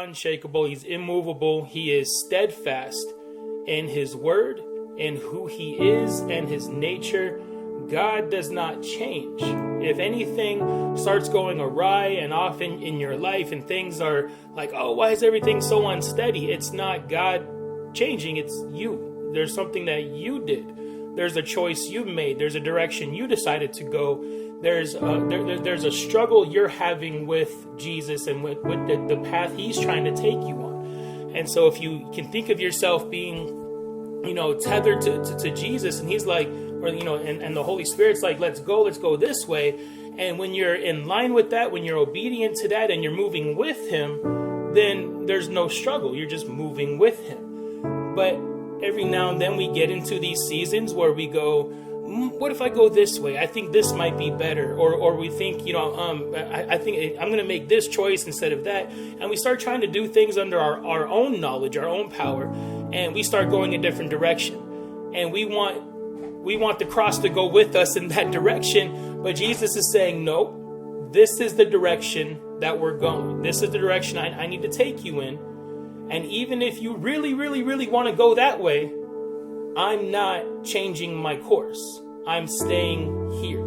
unshakable. He's immovable. He is steadfast in his word, in who he is, and his nature. God does not change. If anything starts going awry and off in your life and things are like, oh, why is everything so unsteady? It's not God changing. It's you. There's something that you did. There's a choice you made. There's a direction you decided to go. There's a struggle you're having with Jesus and with the path he's trying to take you on. And so if you can think of yourself being, tethered to Jesus, and he's like, and the Holy Spirit's like, let's go this way. And when you're in line with that, when you're obedient to that and you're moving with him, then there's no struggle. You're just moving with him. But every now and then we get into these seasons where we go, what if I go this way? I think this might be better. Or we think, I think I'm going to make this choice instead of that. And we start trying to do things under our own knowledge, our own power. And we start going a different direction. And we want the cross to go with us in that direction. But Jesus is saying, no, this is the direction that we're going. This is the direction I need to take you in. And even if you really, really, really want to go that way, I'm not changing my course. I'm staying here.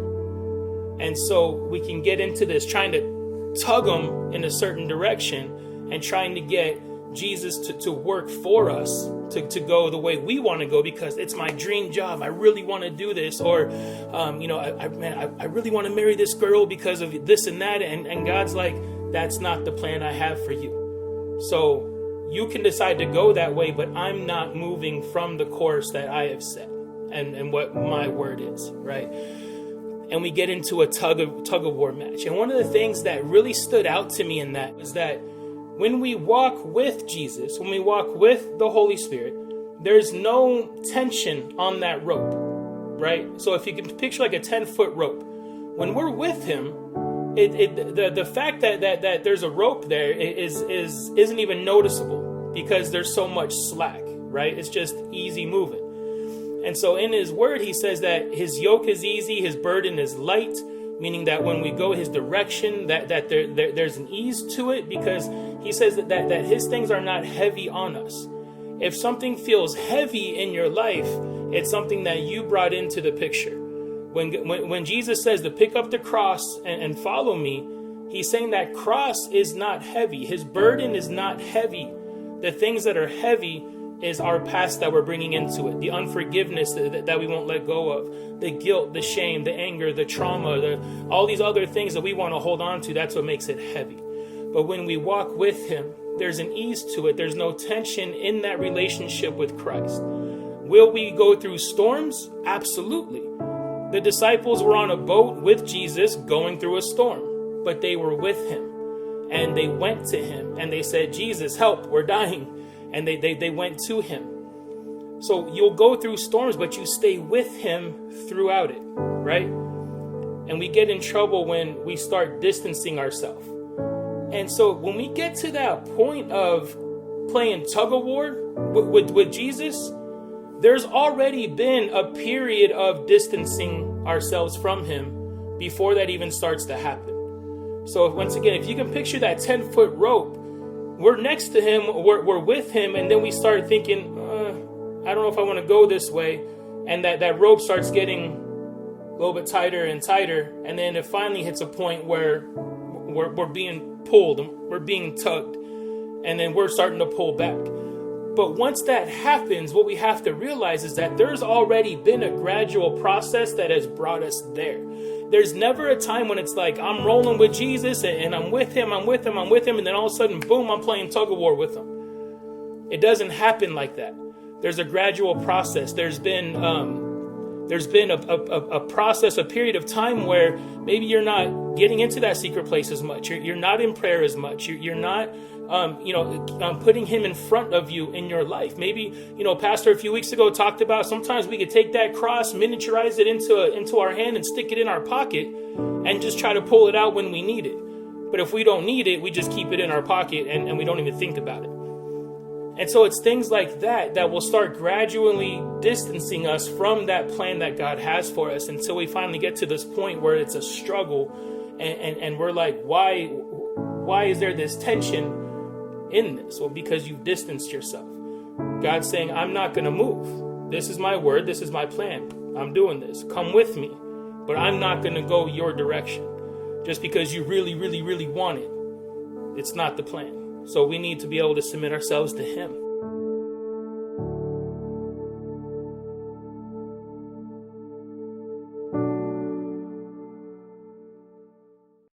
And so we can get into this trying to tug them in a certain direction and trying to get Jesus to work for us, to go the way we want to go because it's my dream job. I really want to do this. Or, I really want to marry this girl because of this and that. And God's like, that's not the plan I have for you. So you can decide to go that way, but I'm not moving from the course that I have set and what my word is, right? And we get into a tug of war match. And one of the things that really stood out to me in that is that when we walk with Jesus, when we walk with the Holy Spirit, there's no tension on that rope, right? So if you can picture like a 10-foot rope, when we're with him, the fact that there's a rope there isn't even noticeable because there's so much slack, right? It's just easy moving. And so in his word, he says that his yoke is easy, his burden is light, meaning that when we go his direction, that there's an ease to it because he says that his things are not heavy on us. If something feels heavy in your life, it's something that you brought into the picture. When Jesus says to pick up the cross and follow me, he's saying that cross is not heavy. His burden is not heavy. The things that are heavy is our past that we're bringing into it. The unforgiveness that we won't let go of. The guilt, the shame, the anger, the trauma, all these other things that we want to hold on to. That's what makes it heavy. But when we walk with him, there's an ease to it. There's no tension in that relationship with Christ. Will we go through storms? Absolutely. The disciples were on a boat with Jesus going through a storm, but they were with him and they went to him and they said, Jesus, help, we're dying. And they went to him. So you'll go through storms, but you stay with him throughout it, right? And we get in trouble when we start distancing ourselves. And so when we get to that point of playing tug of war with Jesus, there's already been a period of distancing ourselves from him before that even starts to happen. So once again, if you can picture that 10-foot rope, we're next to him, we're with him, and then we start thinking, I don't know if I want to go this way. And that rope starts getting a little bit tighter and tighter. And then it finally hits a point where we're being pulled, we're being tugged, and then we're starting to pull back. But once that happens, what we have to realize is that there's already been a gradual process that has brought us there. There's never a time when it's like I'm rolling with Jesus and I'm with him, and then all of a sudden, boom, I'm playing tug of war with him. It doesn't happen like that. There's a gradual process. There's been a process, a period of time where maybe you're not getting into that secret place as much. You're not in prayer as much. You're not putting him in front of you in your life. Maybe, Pastor a few weeks ago talked about sometimes we could take that cross, miniaturize it into our hand and stick it in our pocket and just try to pull it out when we need it. But if we don't need it, we just keep it in our pocket and we don't even think about it. And so it's things like that will start gradually distancing us from that plan that God has for us until we finally get to this point where it's a struggle and we're like, why is there this tension? in this? Well, because you've distanced yourself. God's saying, I'm not going to move. This is my word. This is my plan. I'm doing this. Come with me. But I'm not going to go your direction. Just because you really, really, really want it. It's not the plan. So we need to be able to submit ourselves to him.